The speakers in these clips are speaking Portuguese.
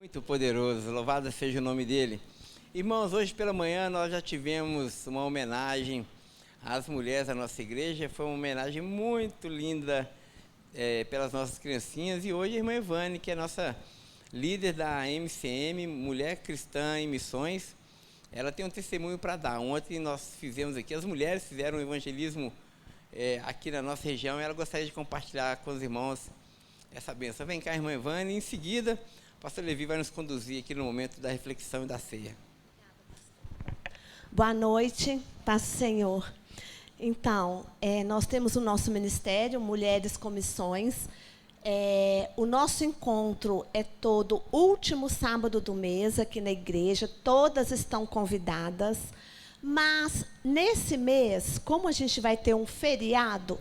Muito poderoso, louvado seja o nome dele. Irmãos, hoje pela manhã nós já tivemos uma homenagem às mulheres da nossa igreja. Foi uma homenagem muito linda pelas nossas criancinhas. E hoje a irmã Evane, que é nossa líder da MCM, Mulher Cristã em Missões, ela tem um testemunho para dar. Ontem nós fizemos aqui, as mulheres fizeram um evangelismo aqui na nossa região, e ela gostaria de compartilhar com os irmãos essa bênção. Vem cá, irmã Evane, e em seguida o pastor Levi vai nos conduzir aqui no momento da reflexão e da ceia. Boa noite, paz do Senhor. Então, nós temos o nosso ministério, Mulheres com Missões. O nosso encontro é todo último sábado do mês, aqui na igreja. Todas estão convidadas. Mas, nesse mês, como a gente vai ter um feriado,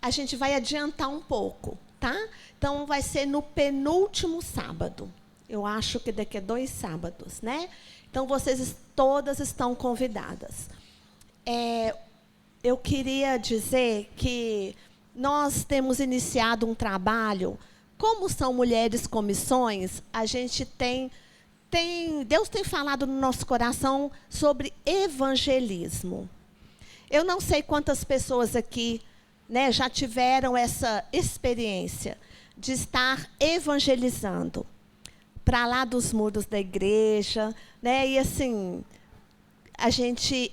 a gente vai adiantar um pouco, tá? Então, vai ser no penúltimo sábado. Eu acho que daqui a 2 sábados, né? Então, vocês todas estão convidadas. Eu queria dizer que nós temos iniciado um trabalho. Como são mulheres com missões, a gente Deus tem falado no nosso coração sobre evangelismo. Eu não sei quantas pessoas aqui, né, já tiveram essa experiência de estar evangelizando para lá dos muros da igreja, né? E assim,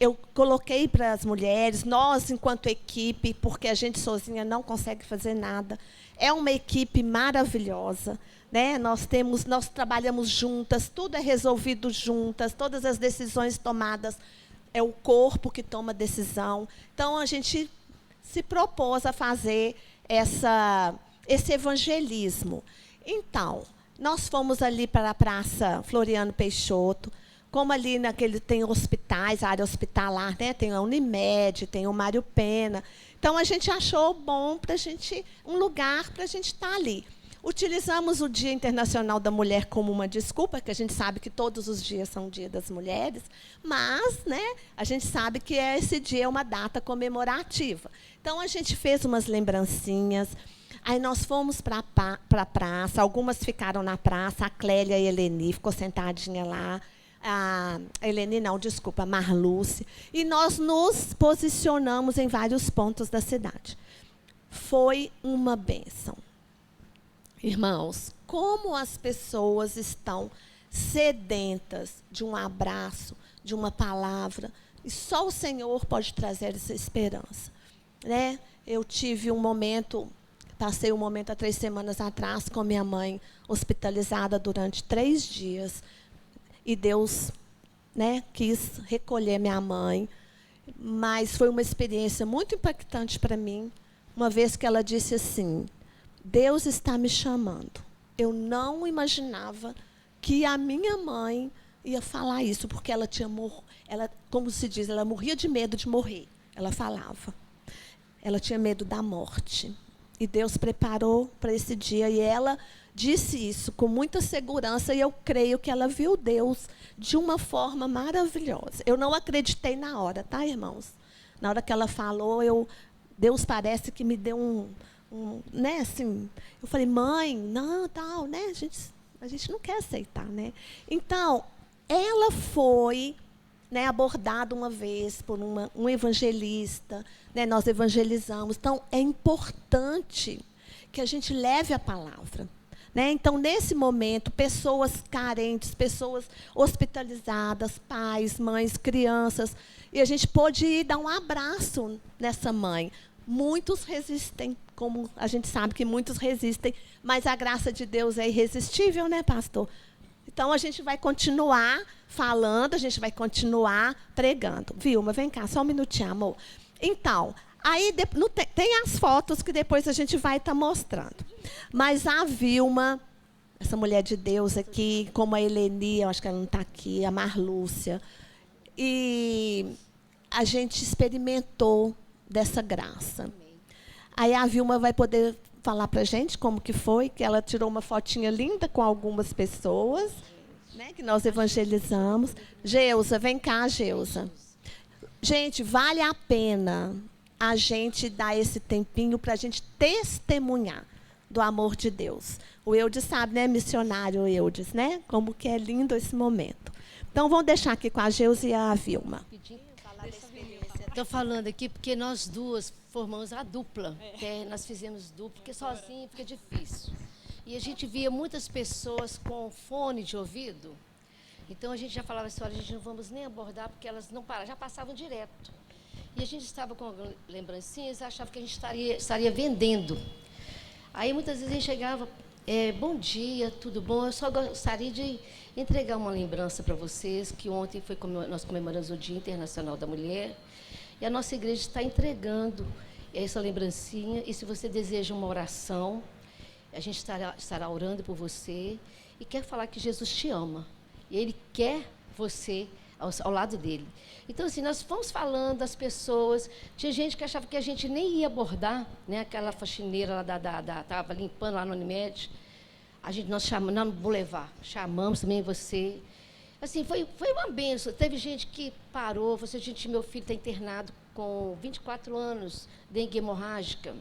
eu coloquei para as mulheres, nós enquanto equipe, porque a gente sozinha não consegue fazer nada. É uma equipe maravilhosa, né? Nós trabalhamos juntas, tudo é resolvido juntas, todas as decisões tomadas é o corpo que toma decisão. Então a gente se propôs a fazer esse evangelismo. Então, nós fomos ali para a Praça Floriano Peixoto, como ali tem hospitais, a área hospitalar, né? Tem a Unimed, tem o Mário Pena. Então, a gente achou bom um lugar para a gente estar ali. Utilizamos o Dia Internacional da Mulher como uma desculpa, que a gente sabe que todos os dias são o Dia das Mulheres, mas, né, a gente sabe que esse dia é uma data comemorativa. Então, a gente fez umas lembrancinhas. Aí nós fomos para a praça, algumas ficaram na praça, a Clélia e a Eleni ficou sentadinha lá. A Marluce, e nós nos posicionamos em vários pontos da cidade. Foi uma bênção. Irmãos, como as pessoas estão sedentas de um abraço, de uma palavra, e só o Senhor pode trazer essa esperança, né? Eu tive passei um momento há 3 semanas atrás com minha mãe hospitalizada durante 3 dias. E Deus, né, quis recolher minha mãe. Mas foi uma experiência muito impactante para mim, uma vez que ela disse assim: Deus está me chamando. Eu não imaginava que a minha mãe ia falar isso, porque ela como se diz, ela morria de medo de morrer. Ela falava. Ela tinha medo da morte. E Deus preparou para esse dia, e ela disse isso com muita segurança, e eu creio que ela viu Deus de uma forma maravilhosa. Eu não acreditei na hora, tá, irmãos? Na hora que ela falou, Deus parece que me deu né, assim, eu falei: mãe, não, tal, né? A gente não quer aceitar, né? Então, ela foi, né, abordada uma vez por um evangelista, né? Nós evangelizamos. Então, é importante que a gente leve a palavra, né? Então, nesse momento, pessoas carentes, pessoas hospitalizadas, pais, mães, crianças, e a gente pôde ir dar um abraço nessa mãe. Muitos resistem, como a gente sabe que muitos resistem, mas a graça de Deus é irresistível, né, pastor? Então, a gente vai continuar falando, a gente vai continuar pregando. Vilma, vem cá, só um minutinho, amor. Então, aí tem as fotos que depois a gente vai estar mostrando. Mas a Vilma, essa mulher de Deus aqui, como a Eleni, eu acho que ela não está aqui, a Marlúcia, e a gente experimentou dessa graça. Aí a Vilma vai poder falar para a gente como que foi, que ela tirou uma fotinha linda com algumas pessoas, né, que nós evangelizamos. Geusa, vem cá, Geusa. Gente, vale a pena a gente dar esse tempinho para a gente testemunhar. do amor de Deus. O Eudes sabe, né, missionário Eudes, né? Como que é lindo esse momento. Então, vamos deixar aqui com a Geuze e a Vilma. Estou falando aqui porque nós duas formamos a dupla. Nós fizemos dupla, porque sozinho fica difícil. E a gente via muitas pessoas com fone de ouvido. Então, a gente já falava assim, olha, a gente não vamos nem abordar, porque elas não paravam, já passavam direto. E a gente estava com lembrancinhas, achava que a gente estaria vendendo. Aí, muitas vezes, a gente chegava, bom dia, tudo bom? Eu só gostaria de entregar uma lembrança para vocês, que ontem nós comemoramos o Dia Internacional da Mulher, e a nossa igreja está entregando essa lembrancinha, e se você deseja uma oração, a gente estará orando por você, e quer falar que Jesus te ama, e Ele quer você ao lado dele. Então, assim, nós fomos falando das pessoas, tinha gente que achava que a gente nem ia abordar, né? Aquela faxineira lá estava limpando lá no Unimed, nós chamamos, não, Boulevard, chamamos também você. Assim, foi uma benção. Teve gente que parou, falou assim, gente, meu filho está internado com 24 anos, dengue hemorrágica.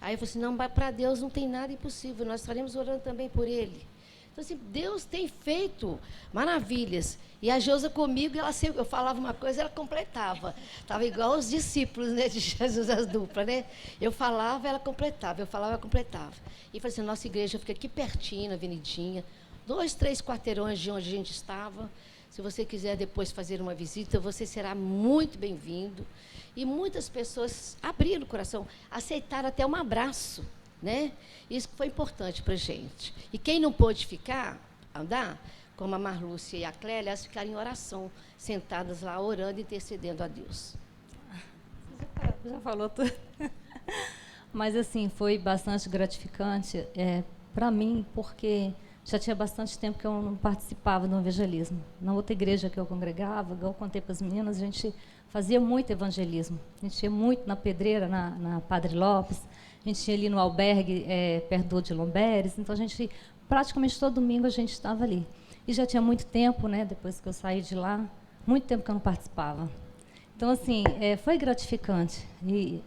Aí eu falei assim, não, para Deus não tem nada impossível, nós estaremos orando também por ele. Então, assim, Deus tem feito maravilhas. E a Geuze comigo, eu falava uma coisa, ela completava. Estava igual os discípulos, né, de Jesus, as duplas, né? Eu falava, ela completava, eu falava, ela completava. E falei assim, nossa igreja fica aqui pertinho, na Avenidinha, 2, 3 quarteirões de onde a gente estava. Se você quiser depois fazer uma visita, você será muito bem-vindo. E muitas pessoas abriram o coração, aceitaram até um abraço, né? Isso foi importante para a gente. E quem não pôde andar, como a Marlúcia e a Clélia, elas ficaram em oração, sentadas lá, orando e intercedendo a Deus. Já falou tudo. Mas, assim, foi bastante gratificante para mim, porque já tinha bastante tempo que eu não participava do evangelismo. Na outra igreja que eu congregava, igual eu contei para as meninas, a gente fazia muito evangelismo. A gente ia muito na Pedreira, na Padre Lopes, a gente ia ali no albergue, perto do de Lomberes, então a gente, praticamente todo domingo, a gente estava ali. E já tinha muito tempo, né, depois que eu saí de lá, muito tempo que eu não participava. Então, assim, foi gratificante. E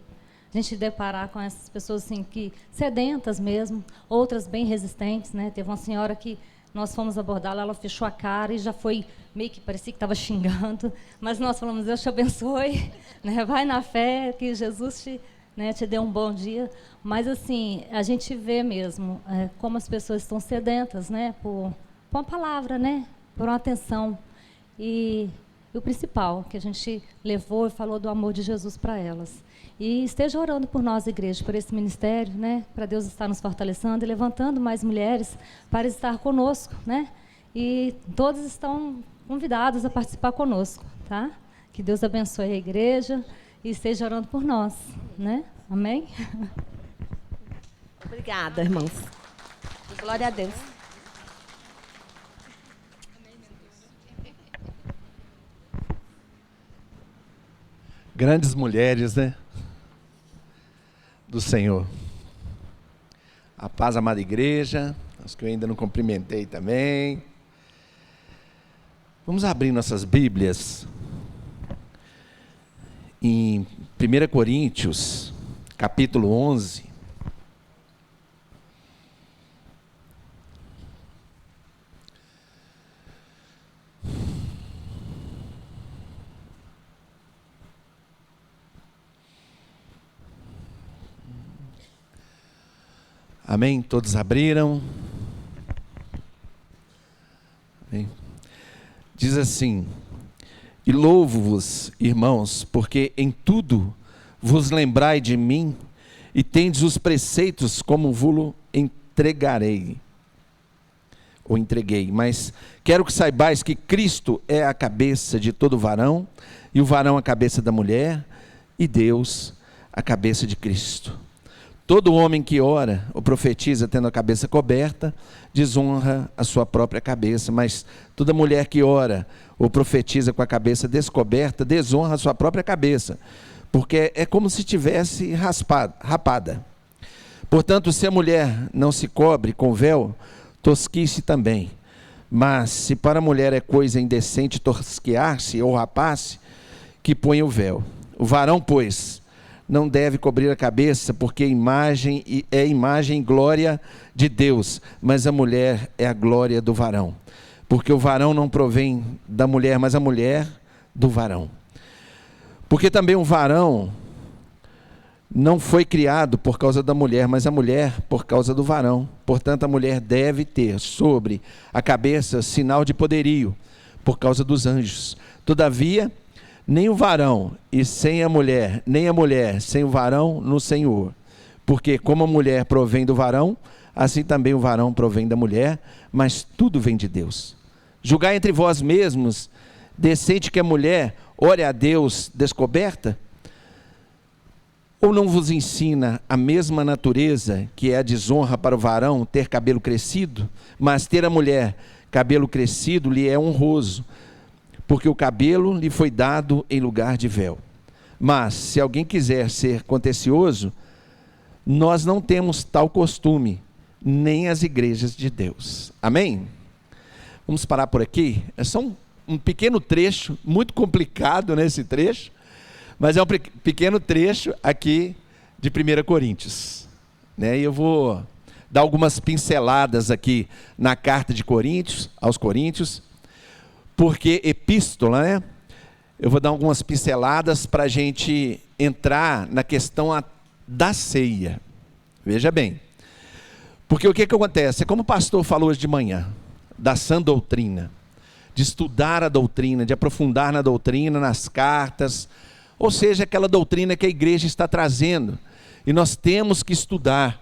a gente deparar com essas pessoas assim, que sedentas mesmo, outras bem resistentes, né? Teve uma senhora que nós fomos abordá-la, ela fechou a cara e já foi meio que parecia que estava xingando, mas nós falamos, Deus te abençoe, né? Vai na fé, que Jesus te dê um bom dia. Mas, assim, a gente vê mesmo como as pessoas estão sedentas, né? Por uma palavra, né? Por uma atenção. E o principal, que a gente levou e falou do amor de Jesus para elas. E esteja orando por nós, igreja, por esse ministério, né? Para Deus estar nos fortalecendo e levantando mais mulheres para estar conosco, né? E todos estão convidados a participar conosco, tá? Que Deus abençoe a igreja e esteja orando por nós, né? Amém? Obrigada, irmãos. Glória a Deus. Grandes mulheres, né? Do Senhor. A paz, amada igreja, as que eu ainda não cumprimentei também. Vamos abrir nossas Bíblias em 1 Coríntios, capítulo 11. Amém? Todos abriram? Amém. Diz assim: e louvo-vos, irmãos, porque em tudo vos lembrai de mim, e tendes os preceitos como vos entreguei. Mas quero que saibais que Cristo é a cabeça de todo varão, e o varão a cabeça da mulher, e Deus a cabeça de Cristo. Todo homem que ora ou profetiza tendo a cabeça coberta, desonra a sua própria cabeça, mas toda mulher que ora ou profetiza com a cabeça descoberta, desonra a sua própria cabeça, porque é como se tivesse rapada. Portanto, se a mulher não se cobre com véu, tosquice também. Mas se para a mulher é coisa indecente tosquiar-se ou rapar-se, que ponha o véu. O varão, pois, não deve cobrir a cabeça, porque é imagem e glória de Deus, mas a mulher é a glória do varão. Porque o varão não provém da mulher, mas a mulher do varão. Porque também o varão não foi criado por causa da mulher, mas a mulher por causa do varão. Portanto, a mulher deve ter sobre a cabeça sinal de poderio, por causa dos anjos. Todavia, nem o varão e sem a mulher, nem a mulher sem o varão no Senhor. Porque como a mulher provém do varão, assim também o varão provém da mulher, mas tudo vem de Deus. Julgai entre vós mesmos, decente que a mulher ore a Deus descoberta? Ou não vos ensina a mesma natureza, que é a desonra para o varão ter cabelo crescido, mas ter a mulher cabelo crescido lhe é honroso, porque o cabelo lhe foi dado em lugar de véu. Mas, se alguém quiser ser contencioso, nós não temos tal costume, nem as igrejas de Deus. Amém? Vamos parar por aqui. É só um pequeno trecho, muito complicado nesse trecho, mas é um pequeno trecho aqui de 1 Coríntios. E eu vou dar algumas pinceladas aqui na carta de Coríntios, aos Coríntios, porque epístola, né? Eu vou dar algumas pinceladas para a gente entrar na questão da ceia. Veja bem, porque o que acontece? Como o pastor falou hoje de manhã, da sã doutrina, de estudar a doutrina, de aprofundar na doutrina, nas cartas, ou seja, aquela doutrina que a igreja está trazendo, e nós temos que estudar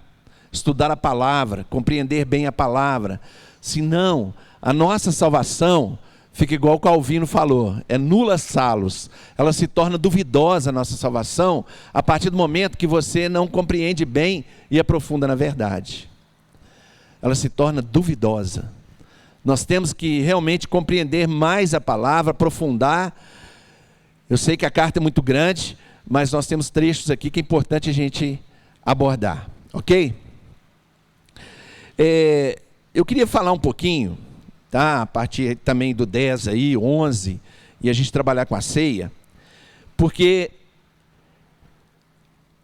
a palavra, compreender bem a palavra, senão a nossa salvação fica igual o Calvino falou, é nula salus, ela se torna duvidosa a nossa salvação, a partir do momento que você não compreende bem e aprofunda na verdade. Ela se torna duvidosa. Nós temos que realmente compreender mais a palavra, aprofundar. Eu sei que a carta é muito grande, mas nós temos trechos aqui que é importante a gente abordar, ok? Eu queria falar um pouquinho, tá? A partir também do 10 aí, 11, e a gente trabalhar com a ceia, porque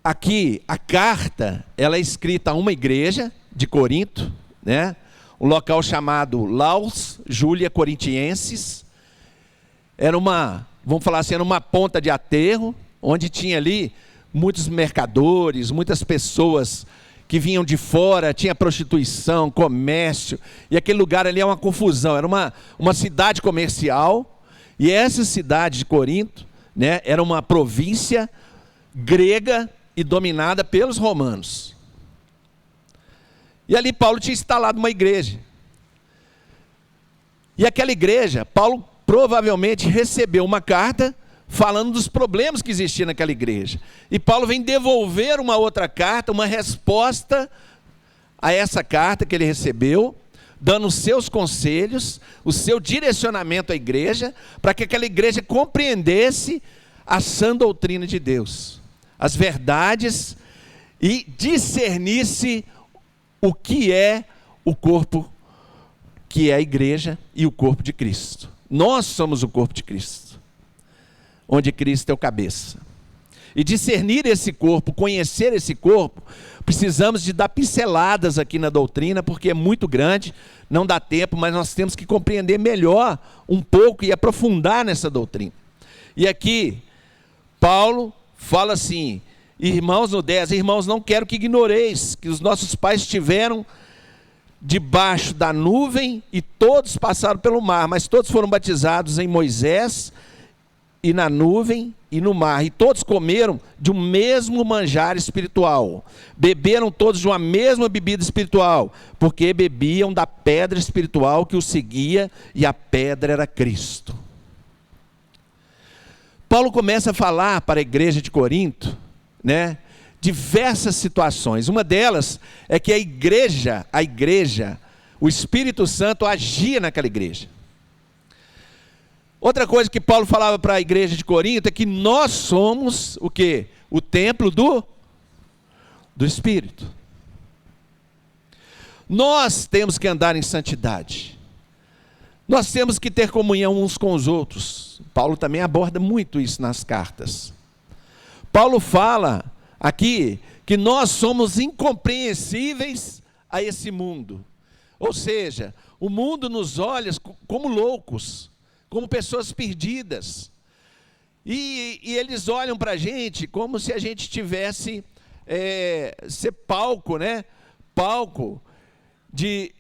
aqui a carta, ela é escrita a uma igreja de Corinto, né? Um local chamado Laus Júlia Corinthienses. Era vamos falar assim, era uma ponta de aterro, onde tinha ali muitos mercadores, muitas pessoas que vinham de fora, tinha prostituição, comércio, e aquele lugar ali é uma confusão, era uma cidade comercial, e essa cidade de Corinto, né, era uma província grega e dominada pelos romanos. E ali Paulo tinha instalado uma igreja. E aquela igreja, Paulo provavelmente recebeu uma carta falando dos problemas que existiam naquela igreja. E Paulo vem devolver uma outra carta, uma resposta a essa carta que ele recebeu, dando os seus conselhos, o seu direcionamento à igreja, para que aquela igreja compreendesse a sã doutrina de Deus, as verdades, e discernisse o que é o corpo, que é a igreja e o corpo de Cristo. Nós somos o corpo de Cristo, onde Cristo é o cabeça. E discernir esse corpo, conhecer esse corpo, precisamos de dar pinceladas aqui na doutrina, porque é muito grande, não dá tempo, mas nós temos que compreender melhor um pouco e aprofundar nessa doutrina. E aqui, Paulo fala assim, irmãos, no 10, irmãos, não quero que ignoreis que os nossos pais estiveram debaixo da nuvem e todos passaram pelo mar, mas todos foram batizados em Moisés e na nuvem e no mar, e todos comeram de um mesmo manjar espiritual, beberam todos de uma mesma bebida espiritual, porque bebiam da pedra espiritual que os seguia, e a pedra era Cristo. Paulo começa a falar para a igreja de Corinto, né, diversas situações. Uma delas é que a igreja, o Espírito Santo agia naquela igreja. Outra coisa que Paulo falava para a igreja de Corinto é que nós somos o quê? O templo do Espírito. Nós temos que andar em santidade. Nós temos que ter comunhão uns com os outros. Paulo também aborda muito isso nas cartas. Paulo fala aqui que nós somos incompreensíveis a esse mundo. Ou seja, o mundo nos olha como loucos, como pessoas perdidas. E eles olham para a gente como se a gente tivesse ser palco, né? Palco de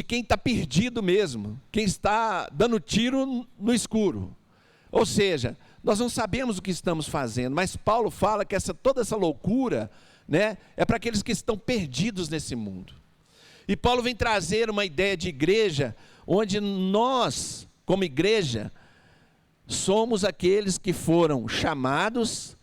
quem está perdido mesmo, quem está dando tiro no escuro. Ou seja, nós não sabemos o que estamos fazendo, mas Paulo fala que toda essa loucura, né, é para aqueles que estão perdidos nesse mundo. E Paulo vem trazer uma ideia de igreja, onde nós, como igreja, somos aqueles que foram chamados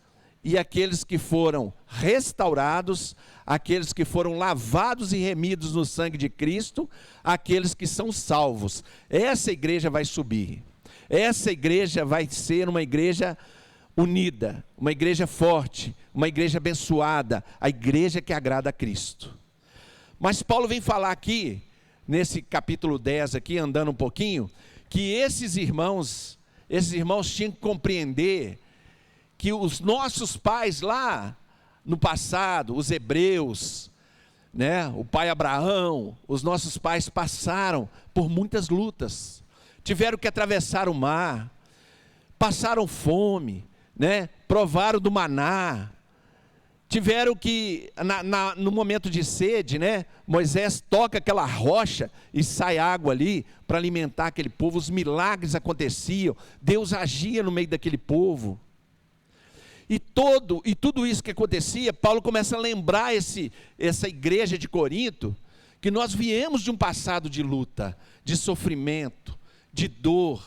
e aqueles que foram restaurados, aqueles que foram lavados e remidos no sangue de Cristo, aqueles que são salvos. Essa igreja vai subir. Essa igreja vai ser uma igreja unida, uma igreja forte, uma igreja abençoada, a igreja que agrada a Cristo. Mas Paulo vem falar aqui, nesse capítulo 10 aqui, andando um pouquinho, que esses irmãos tinham que compreender que os nossos pais lá no passado, os hebreus, né, o pai Abraão, os nossos pais passaram por muitas lutas, tiveram que atravessar o mar, passaram fome, né, provaram do maná, tiveram que, no momento de sede, né, Moisés toca aquela rocha e sai água ali para alimentar aquele povo, os milagres aconteciam, Deus agia no meio daquele povo. E tudo isso que acontecia, Paulo começa a lembrar essa igreja de Corinto, que nós viemos de um passado de luta, de sofrimento, de dor,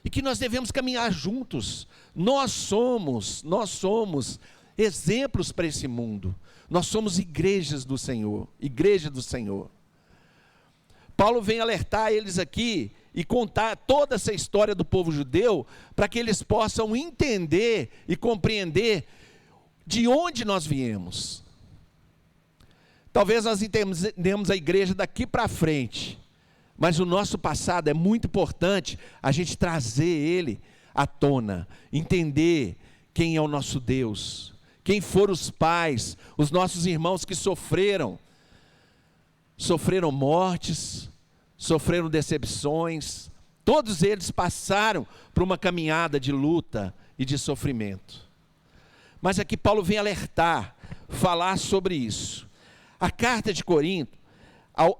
e que nós devemos caminhar juntos. Nós somos exemplos para esse mundo. Nós somos igrejas do Senhor, igreja do Senhor. Paulo vem alertar eles aqui e contar toda essa história do povo judeu, para que eles possam entender e compreender de onde nós viemos. Talvez nós entendemos a igreja daqui para frente, mas o nosso passado é muito importante a gente trazer ele à tona, entender quem é o nosso Deus, quem foram os pais, os nossos irmãos que sofreram mortes, sofreram decepções, todos eles passaram por uma caminhada de luta e de sofrimento. Mas aqui Paulo vem alertar, falar sobre isso. A carta de Corinto,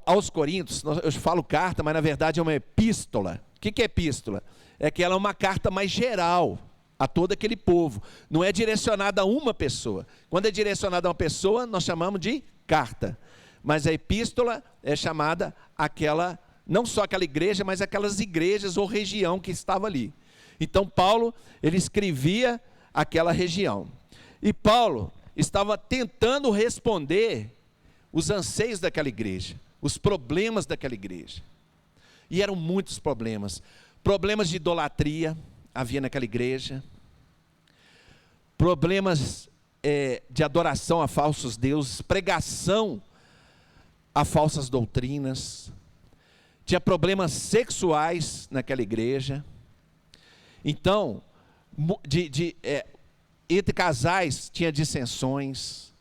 aos Coríntios, eu falo carta, mas na verdade é uma epístola. O que é epístola? É que ela é uma carta mais geral a todo aquele povo, não é direcionada a uma pessoa. Quando é direcionada a uma pessoa, nós chamamos de carta, mas a epístola é chamada não só aquela igreja, mas aquelas igrejas ou região que estava ali. Então Paulo, ele escrevia aquela região, e Paulo estava tentando responder os anseios daquela igreja, os problemas daquela igreja, e eram muitos problemas de idolatria havia naquela igreja, problemas de adoração a falsos deuses, pregação a falsas doutrinas, tinha problemas sexuais naquela igreja. Então, entre casais tinha dissensões,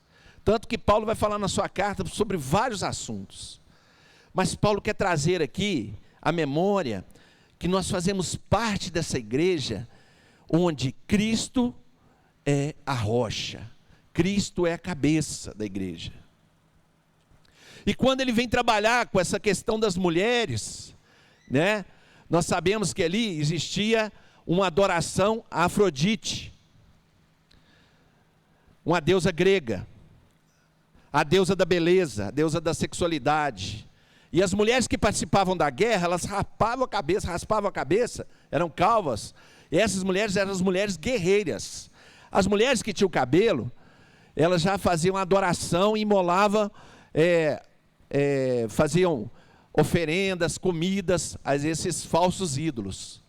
tanto que Paulo vai falar na sua carta sobre vários assuntos. Mas Paulo quer trazer aqui a memória que nós fazemos parte dessa igreja, onde Cristo é a rocha, Cristo é a cabeça da igreja. E quando ele vem trabalhar com essa questão das mulheres, né, nós sabemos que ali existia uma adoração a Afrodite, uma deusa grega, a deusa da beleza, a deusa da sexualidade. E as mulheres que participavam da guerra, elas raspavam a cabeça, eram calvas. E essas mulheres eram as mulheres guerreiras. As mulheres que tinham cabelo, elas já faziam adoração e imolavam, faziam oferendas, comidas a esses falsos ídolos.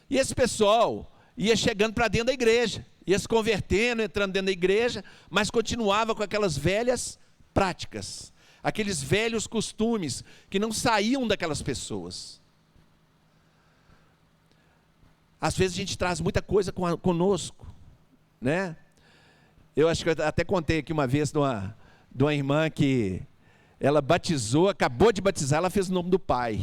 E esse pessoal ia chegando para dentro da igreja, ia se convertendo, entrando dentro da igreja, mas continuava com aquelas velhas práticas, aqueles velhos costumes que não saíam daquelas pessoas. Às vezes a gente traz muita coisa conosco, né? Eu acho que eu até contei aqui uma vez de uma irmã que ela batizou, acabou de batizar, ela fez o nome do pai.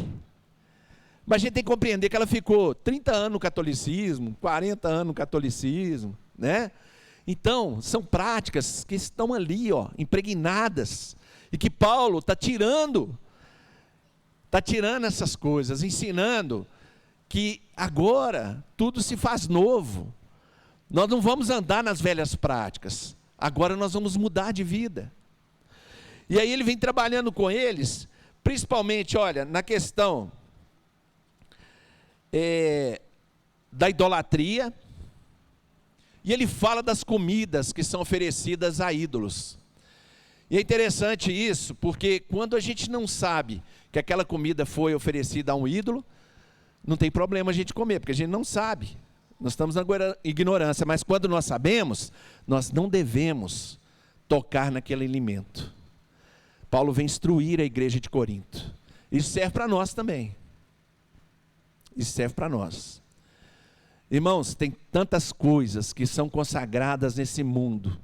Mas a gente tem que compreender que ela ficou 30 anos no catolicismo, 40 anos no catolicismo, né? Então, são práticas que estão ali, ó, impregnadas, e que Paulo está tirando essas coisas, ensinando que agora tudo se faz novo. Nós não vamos andar nas velhas práticas, agora nós vamos mudar de vida. E aí ele vem trabalhando com eles, principalmente, olha, na questão da idolatria, e ele fala das comidas que são oferecidas a ídolos. E é interessante isso, porque quando a gente não sabe que aquela comida foi oferecida a um ídolo, não tem problema a gente comer, porque a gente não sabe. Nós estamos na ignorância, mas quando nós sabemos, nós não devemos tocar naquele alimento. Paulo vem instruir a igreja de Corinto. Isso serve para nós também. Isso serve para nós. Irmãos, tem tantas coisas que são consagradas nesse mundo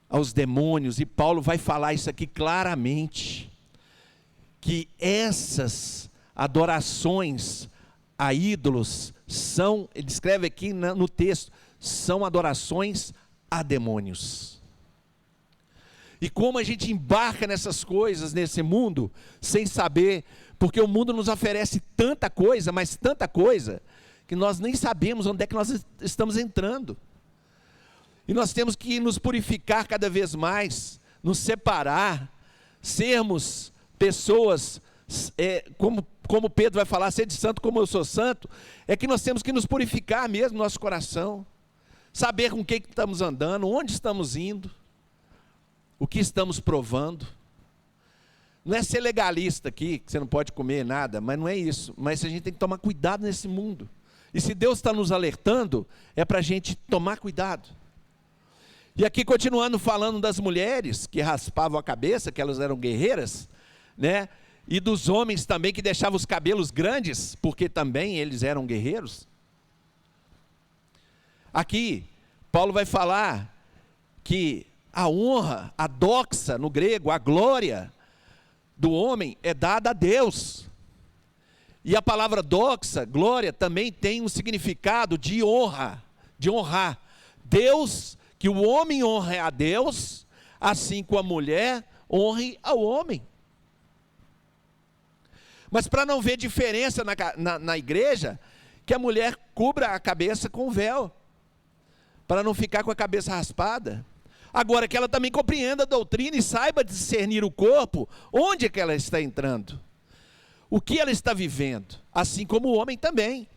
aos demônios, e Paulo vai falar isso aqui claramente, que essas adorações a ídolos são, ele escreve aqui no texto, são adorações a demônios. E como a gente embarca nessas coisas, nesse mundo, sem saber, porque o mundo nos oferece tanta coisa, mas tanta coisa, que nós nem sabemos onde é que nós estamos entrando. E nós temos que nos purificar cada vez mais, nos separar, sermos pessoas, como Pedro vai falar, ser de santo como eu sou santo, é que nós temos que nos purificar mesmo no nosso coração, saber com quem estamos andando, onde estamos indo, o que estamos provando. Não é ser legalista aqui, que você não pode comer nada, mas não é isso. Mas a gente tem que tomar cuidado nesse mundo. E se Deus está nos alertando, é para a gente tomar cuidado. E aqui continuando falando das mulheres que raspavam a cabeça, que elas eram guerreiras, né? E dos homens também que deixavam os cabelos grandes, porque também eles eram guerreiros. Aqui, Paulo vai falar que a honra, a doxa no grego, a glória do homem é dada a Deus. E a palavra doxa, glória, também tem um significado de honra, de honrar. Deus, que o homem honre a Deus, assim como a mulher honre ao homem. Mas para não ver diferença na igreja, que a mulher cubra a cabeça com véu, para não ficar com a cabeça raspada. Agora que ela também compreenda a doutrina e saiba discernir o corpo, onde é que ela está entrando, o que ela está vivendo, assim como o homem também.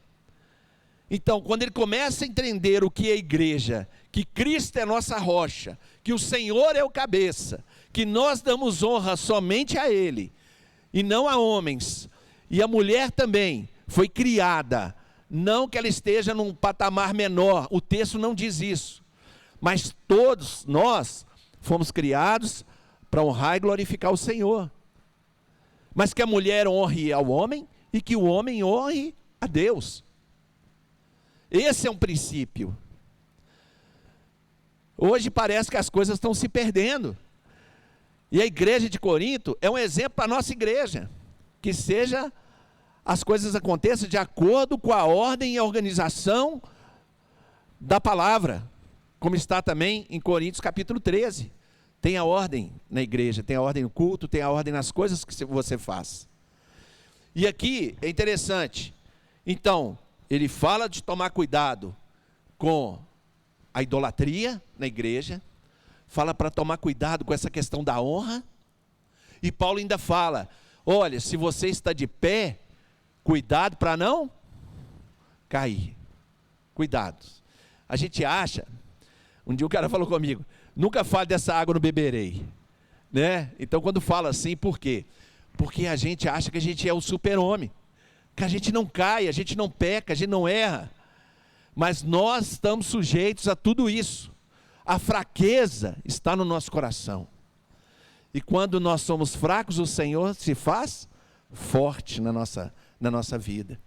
Então, quando ele começa a entender o que é a igreja, que Cristo é nossa rocha, que o Senhor é o cabeça, que nós damos honra somente a Ele, e não a homens, e a mulher também foi criada, não que ela esteja num patamar menor, o texto não diz isso, mas todos nós fomos criados para honrar e glorificar o Senhor, mas que a mulher honre ao homem, e que o homem honre a Deus. Esse é um princípio. Hoje parece que as coisas estão se perdendo, e a igreja de Corinto é um exemplo para a nossa igreja, que as coisas aconteçam de acordo com a ordem e a organização da palavra, como está também em Coríntios capítulo 13, tem a ordem na igreja, tem a ordem no culto, tem a ordem nas coisas que você faz. E aqui é interessante, então, ele fala de tomar cuidado com a idolatria na igreja, fala para tomar cuidado com essa questão da honra, e Paulo ainda fala, olha, se você está de pé, cuidado para não cair, cuidado. A gente acha, um dia o cara falou comigo, nunca fale dessa água não beberei, né? Então quando fala assim, por quê? Porque a gente acha que a gente é o super-homem, que a gente não cai, a gente não peca, a gente não erra, mas nós estamos sujeitos a tudo isso. A fraqueza está no nosso coração, e quando nós somos fracos, o Senhor se faz forte na nossa vida.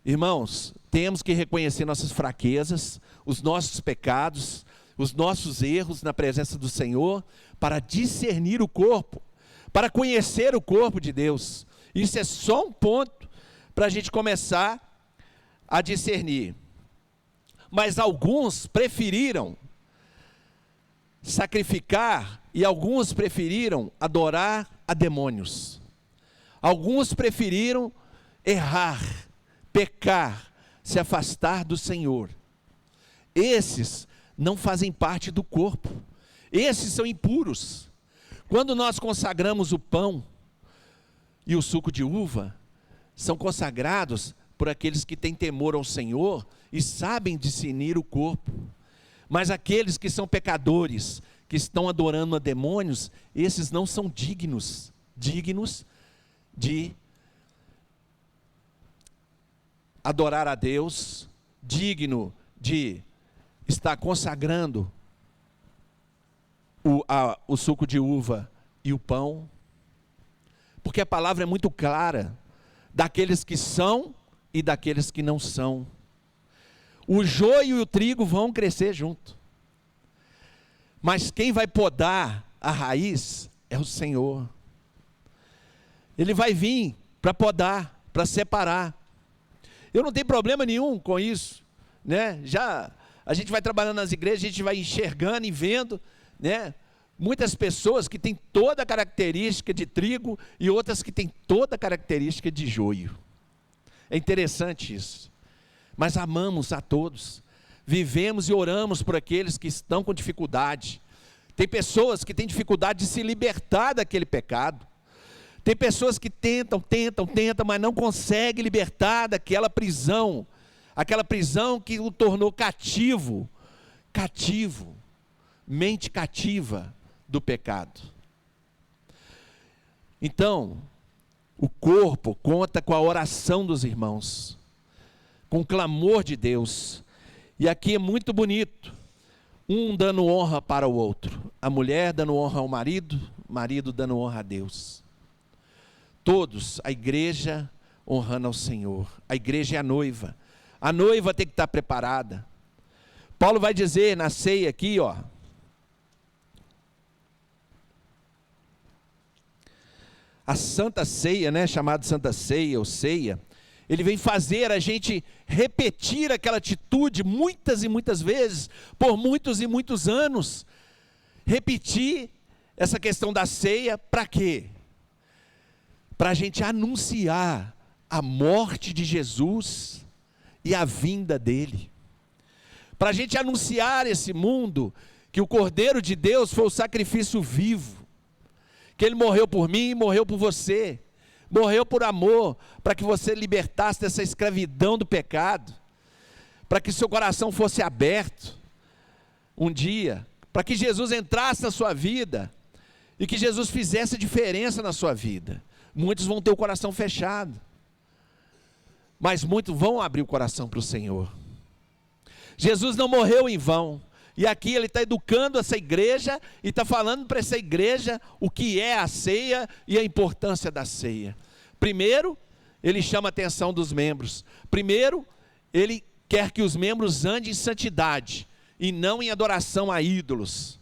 Irmãos, temos que reconhecer nossas fraquezas, os nossos pecados, os nossos erros na presença do Senhor, para discernir o corpo, para conhecer o corpo de Deus. Isso é só um ponto para a gente começar a discernir. Mas alguns preferiram sacrificar e alguns preferiram adorar a demônios. Alguns preferiram errar, pecar, se afastar do Senhor. Esses não fazem parte do corpo. Esses são impuros. Quando nós consagramos o pão e o suco de uva, são consagrados por aqueles que têm temor ao Senhor e sabem discernir o corpo. Mas aqueles que são pecadores, que estão adorando a demônios, esses não são dignos de adorar a Deus, digno de estar consagrando o suco de uva e o pão, porque a palavra é muito clara, daqueles que são e daqueles que não são. O joio e o trigo vão crescer junto, mas quem vai podar a raiz é o Senhor. Ele vai vir para podar, para separar. Eu não tenho problema nenhum com isso, né? Já a gente vai trabalhando nas igrejas, a gente vai enxergando e vendo, né? Muitas pessoas que têm toda a característica de trigo e outras que têm toda a característica de joio. É interessante isso. Mas amamos a todos. Vivemos e oramos por aqueles que estão com dificuldade. Tem pessoas que têm dificuldade de se libertar daquele pecado. Tem pessoas que tentam, mas não conseguem libertar daquela prisão. Aquela prisão que o tornou cativo, mente cativa do pecado. Então, o corpo conta com a oração dos irmãos, com o clamor de Deus. E aqui é muito bonito, um dando honra para o outro, a mulher dando honra ao marido, o marido dando honra a Deus. Todos, a igreja honrando ao Senhor. A igreja é a noiva tem que estar preparada. Paulo vai dizer na ceia aqui, ó, a Santa Ceia, né, chamada Santa Ceia ou Ceia, ele vem fazer a gente repetir aquela atitude muitas e muitas vezes, por muitos e muitos anos. Repetir essa questão da ceia, para quê? Para a gente anunciar a morte de Jesus e a vinda dele. Para a gente anunciar esse mundo que o Cordeiro de Deus foi o sacrifício vivo, que ele morreu por mim e morreu por você, morreu por amor, para que você libertasse dessa escravidão do pecado, para que seu coração fosse aberto um dia, para que Jesus entrasse na sua vida e que Jesus fizesse diferença na sua vida. Muitos vão ter o coração fechado, mas muitos vão abrir o coração para o Senhor. Jesus não morreu em vão. E aqui ele está educando essa igreja e está falando para essa igreja o que é a ceia e a importância da ceia. Primeiro, ele chama a atenção dos membros. Primeiro, ele quer que os membros andem em santidade e não em adoração a ídolos.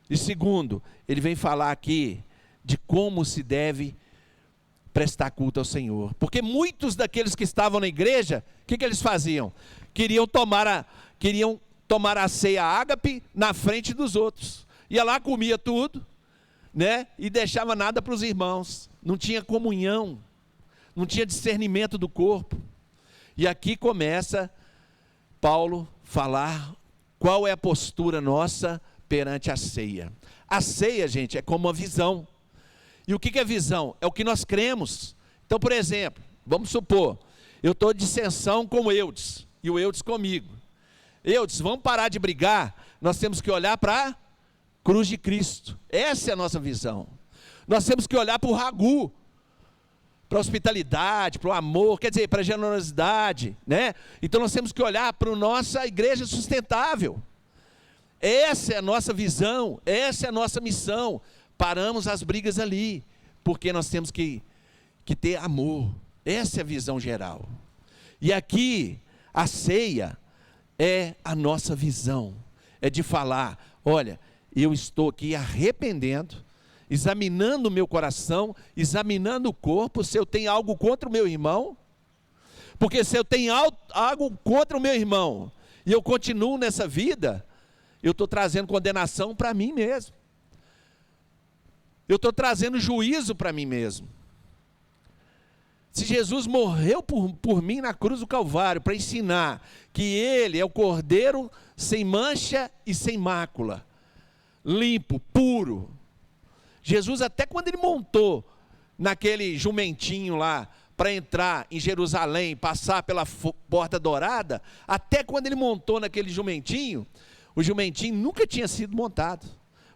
E segundo, ele vem falar aqui de como se deve prestar culto ao Senhor. Porque muitos daqueles que estavam na igreja, o que eles faziam? Queriam tomar a ceia ágape na frente dos outros. Ia lá, comia tudo, né? E deixava nada para os irmãos. Não tinha comunhão, não tinha discernimento do corpo. E aqui começa Paulo falar qual é a postura nossa perante a ceia. A ceia, gente, é como uma visão. E o que é visão? É o que nós cremos. Então, por exemplo, vamos supor, eu estou de dissensão com o Eudes, e o Eudes comigo. Eudes, vamos parar de brigar, nós temos que olhar para a cruz de Cristo. Essa é a nossa visão. Nós temos que olhar para o ragu, para a hospitalidade, para o amor, quer dizer, para a generosidade, né? Então nós temos que olhar para a nossa igreja sustentável. Essa é a nossa visão, essa é a nossa missão. Paramos as brigas ali, porque nós temos que ter amor. Essa é a visão geral. E aqui, a ceia é a nossa visão, é de falar, olha, eu estou aqui arrependendo, examinando o meu coração, examinando o corpo, se eu tenho algo contra o meu irmão, porque se eu tenho algo contra o meu irmão, e eu continuo nessa vida, eu estou trazendo condenação para mim mesmo, eu estou trazendo juízo para mim mesmo. Se Jesus morreu por mim na cruz do Calvário, para ensinar que Ele é o Cordeiro sem mancha e sem mácula, limpo, puro. Jesus, até quando Ele montou naquele jumentinho lá, para entrar em Jerusalém, passar pela porta dourada, até quando Ele montou naquele jumentinho, o jumentinho nunca tinha sido montado,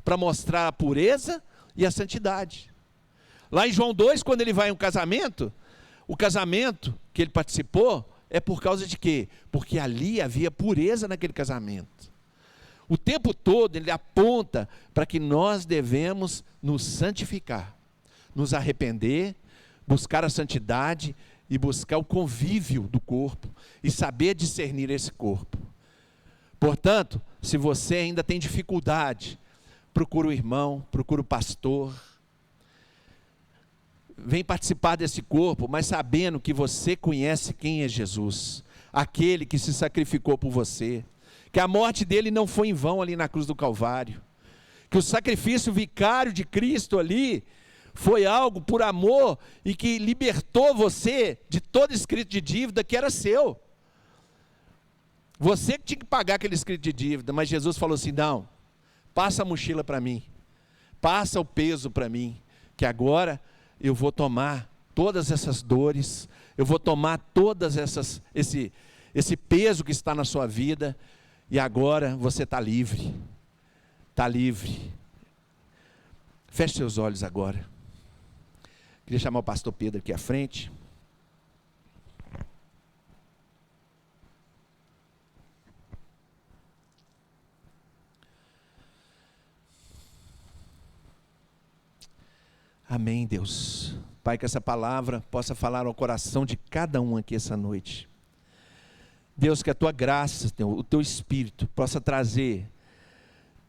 para mostrar a pureza e a santidade. Lá em João 2, quando Ele vai em um casamento, o casamento que ele participou é por causa de quê? Porque ali havia pureza naquele casamento. O tempo todo ele aponta para que nós devemos nos santificar, nos arrepender, buscar a santidade e buscar o convívio do corpo e saber discernir esse corpo. Portanto, se você ainda tem dificuldade, procura o irmão, procura o pastor, vem participar desse corpo, mas sabendo que você conhece quem é Jesus, aquele que se sacrificou por você, que a morte dele não foi em vão ali na cruz do Calvário, que o sacrifício vicário de Cristo ali foi algo por amor e que libertou você de todo escrito de dívida que era seu. Você que tinha que pagar aquele escrito de dívida, mas Jesus falou assim, não, passa a mochila para mim, passa o peso para mim, que agora eu vou tomar todas essas dores, eu vou tomar todas esse peso que está na sua vida, e agora você está livre, está livre. Feche seus olhos agora. Queria chamar o pastor Pedro aqui à frente. Amém, Deus. Pai, que essa palavra possa falar ao coração de cada um aqui essa noite. Deus, que a Tua graça, o Teu Espírito possa trazer,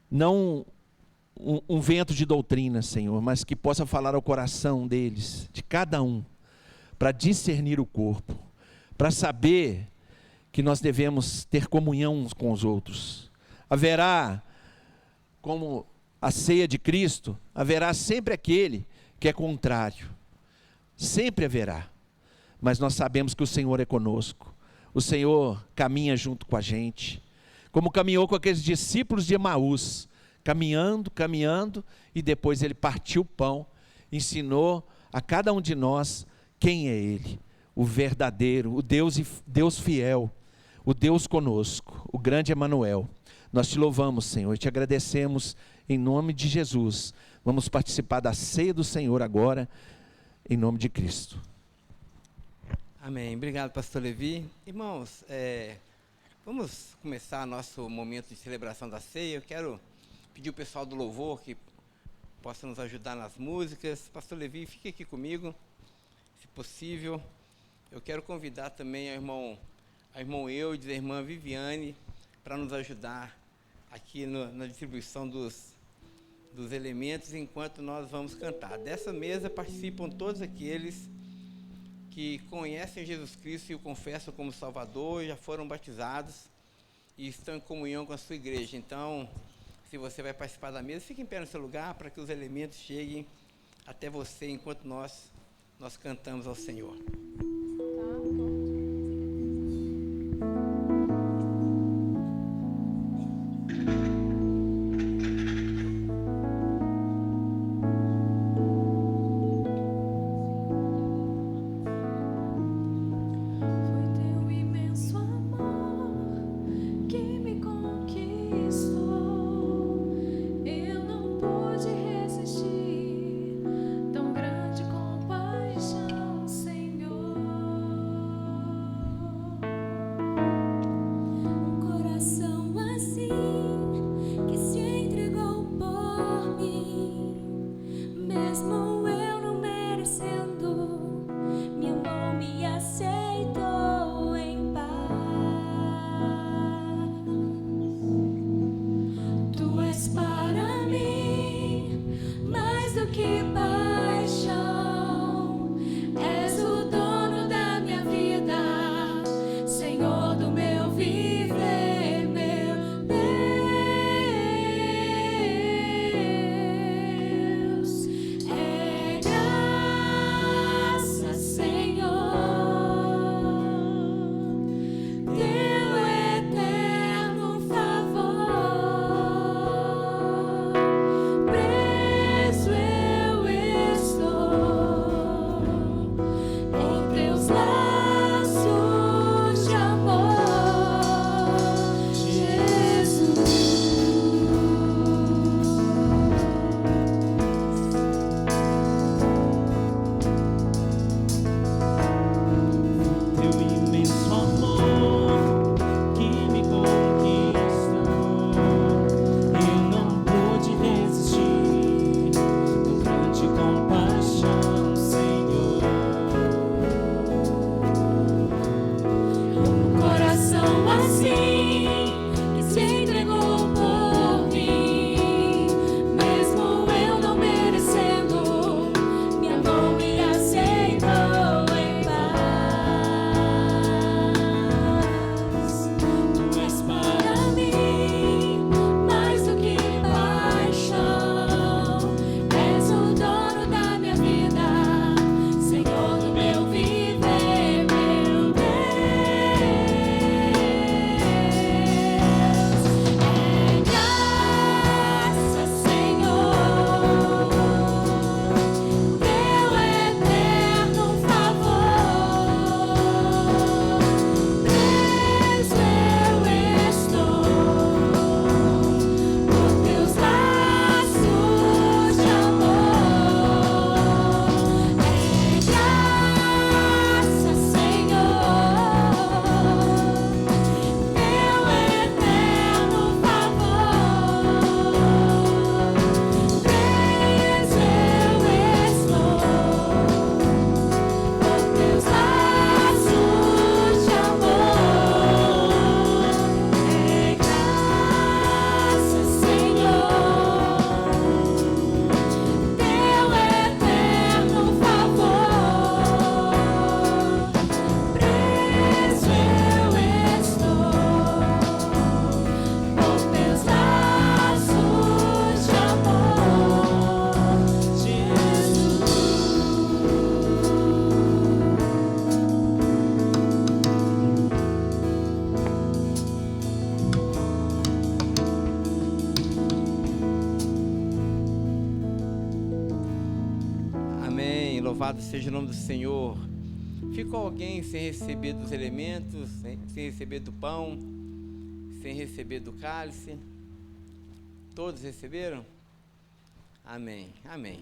não um vento de doutrina, Senhor, mas que possa falar ao coração deles, de cada um, para discernir o corpo, para saber que nós devemos ter comunhão uns com os outros. Haverá, como a ceia de Cristo, haverá sempre aquele que é contrário, sempre haverá, mas nós sabemos que o Senhor é conosco, o Senhor caminha junto com a gente, como caminhou com aqueles discípulos de Emaús, caminhando, e depois ele partiu o pão, ensinou a cada um de nós quem é Ele, o verdadeiro, o Deus fiel, o Deus conosco, o grande Emanuel. Nós te louvamos, Senhor, e te agradecemos em nome de Jesus. Vamos participar da ceia do Senhor agora, em nome de Cristo. Amém. Obrigado, pastor Levi. Irmãos, vamos começar nosso momento de celebração da ceia. Eu quero pedir o pessoal do louvor que possa nos ajudar nas músicas. Pastor Levi, fique aqui comigo, se possível. Eu quero convidar também a irmão Eudes, a irmã Viviane, para nos ajudar aqui na distribuição dos elementos enquanto nós vamos cantar. Dessa mesa participam todos aqueles que conhecem Jesus Cristo e o confessam como Salvador, já foram batizados e estão em comunhão com a sua igreja. Então, se você vai participar da mesa, fique em pé no seu lugar para que os elementos cheguem até você enquanto nós cantamos ao Senhor. Tão grande compaixão, Senhor. Amém. Louvado seja o nome do Senhor. Ficou alguém sem receber dos elementos, sem receber do pão, sem receber do cálice? Todos receberam? Amém. Amém.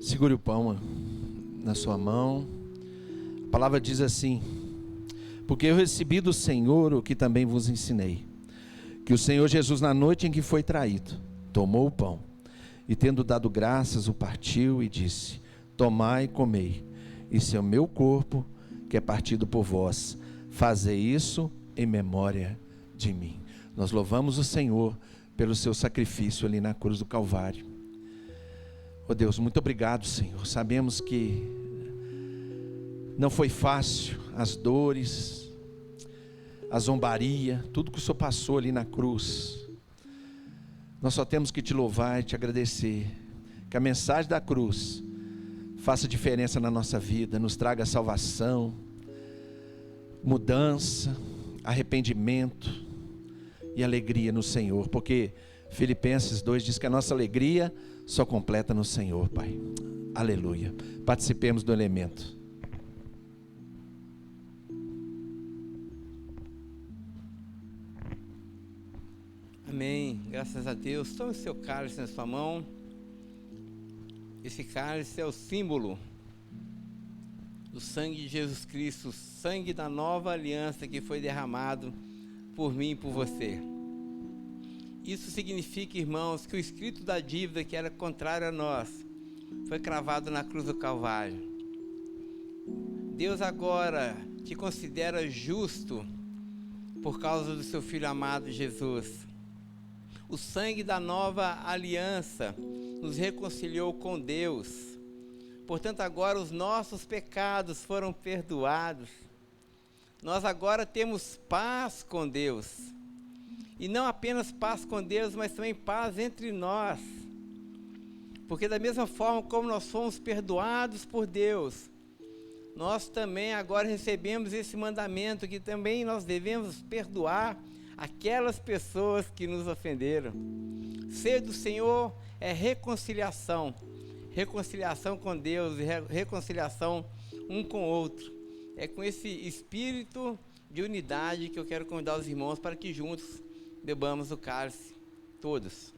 Segure o pão na sua mão. A palavra diz assim: porque eu recebi do Senhor o que também vos ensinei, que o Senhor Jesus, na noite em que foi traído, tomou o pão e, tendo dado graças, o partiu e disse: tomai e comei, isso é o meu corpo que é partido por vós, fazei isso em memória de mim. Nós louvamos o Senhor pelo seu sacrifício ali na cruz do Calvário. Oh Deus, muito obrigado, Senhor. Sabemos que não foi fácil, as dores, a zombaria, tudo que o Senhor passou ali na cruz. Nós só temos que te louvar e te agradecer. Que a mensagem da cruz faça diferença na nossa vida, nos traga salvação, mudança, arrependimento e alegria no Senhor. Porque Filipenses 2 diz que a nossa alegria só completa no Senhor, Pai. Aleluia. Participemos do elemento. Amém. Graças a Deus. Tome o seu cálice na sua mão. Esse cálice é o símbolo do sangue de Jesus Cristo, o sangue da nova aliança que foi derramado por mim e por você. Isso significa, irmãos, que o escrito da dívida que era contrário a nós foi cravado na cruz do Calvário. Deus agora te considera justo por causa do seu Filho amado Jesus. O sangue da nova aliança nos reconciliou com Deus. Portanto, agora os nossos pecados foram perdoados. Nós agora temos paz com Deus. E não apenas paz com Deus, mas também paz entre nós. Porque da mesma forma como nós fomos perdoados por Deus, nós também agora recebemos esse mandamento que também nós devemos perdoar aquelas pessoas que nos ofenderam. Ser do Senhor é reconciliação. Reconciliação com Deus e reconciliação um com o outro. É com esse espírito de unidade que eu quero convidar os irmãos para que juntos bebamos o cálice, todos.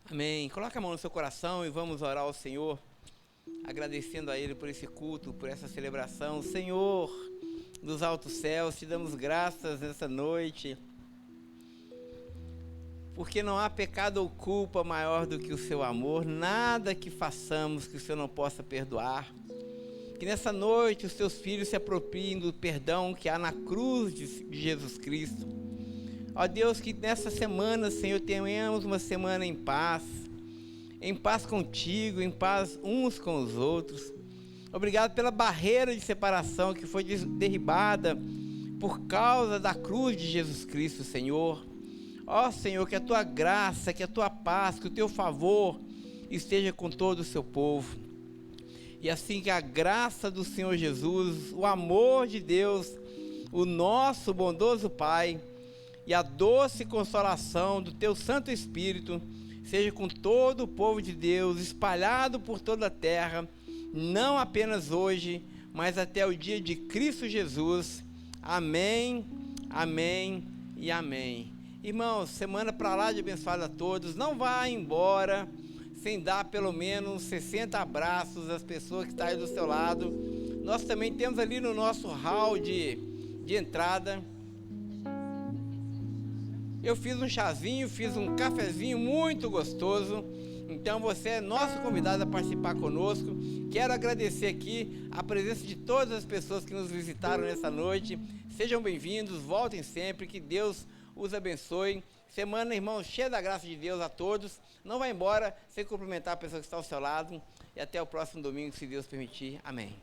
Amém. Coloque a mão no seu coração e vamos orar ao Senhor, agradecendo a Ele por esse culto, por essa celebração. Senhor, dos altos céus, te damos graças nessa noite, porque não há pecado ou culpa maior do que o seu amor, nada que façamos que o Senhor não possa perdoar. Que nessa noite os teus filhos se apropriem do perdão que há na cruz de Jesus Cristo. Ó Deus, que nessa semana, Senhor, tenhamos uma semana em paz contigo, em paz uns com os outros. Obrigado pela barreira de separação que foi derribada por causa da cruz de Jesus Cristo, Senhor. Ó Senhor, que a tua graça, que a tua paz, que o teu favor esteja com todo o seu povo. E assim que a graça do Senhor Jesus, o amor de Deus, o nosso bondoso Pai e a doce consolação do teu Santo Espírito seja com todo o povo de Deus, espalhado por toda a terra, não apenas hoje, mas até o dia de Cristo Jesus. Amém, amém e amém. Irmãos, semana para lá de abençoada a todos. Não vá embora sem dar pelo menos 60 abraços às pessoas que estão aí do seu lado. Nós também temos ali no nosso hall de entrada. Eu fiz um chazinho, fiz um cafezinho muito gostoso. Então você é nosso convidado a participar conosco. Quero agradecer aqui a presença de todas as pessoas que nos visitaram nessa noite. Sejam bem-vindos, voltem sempre, que Deus os abençoe. Semana, irmãos, cheia da graça de Deus a todos. Não vá embora sem cumprimentar a pessoa que está ao seu lado. E até o próximo domingo, se Deus permitir. Amém.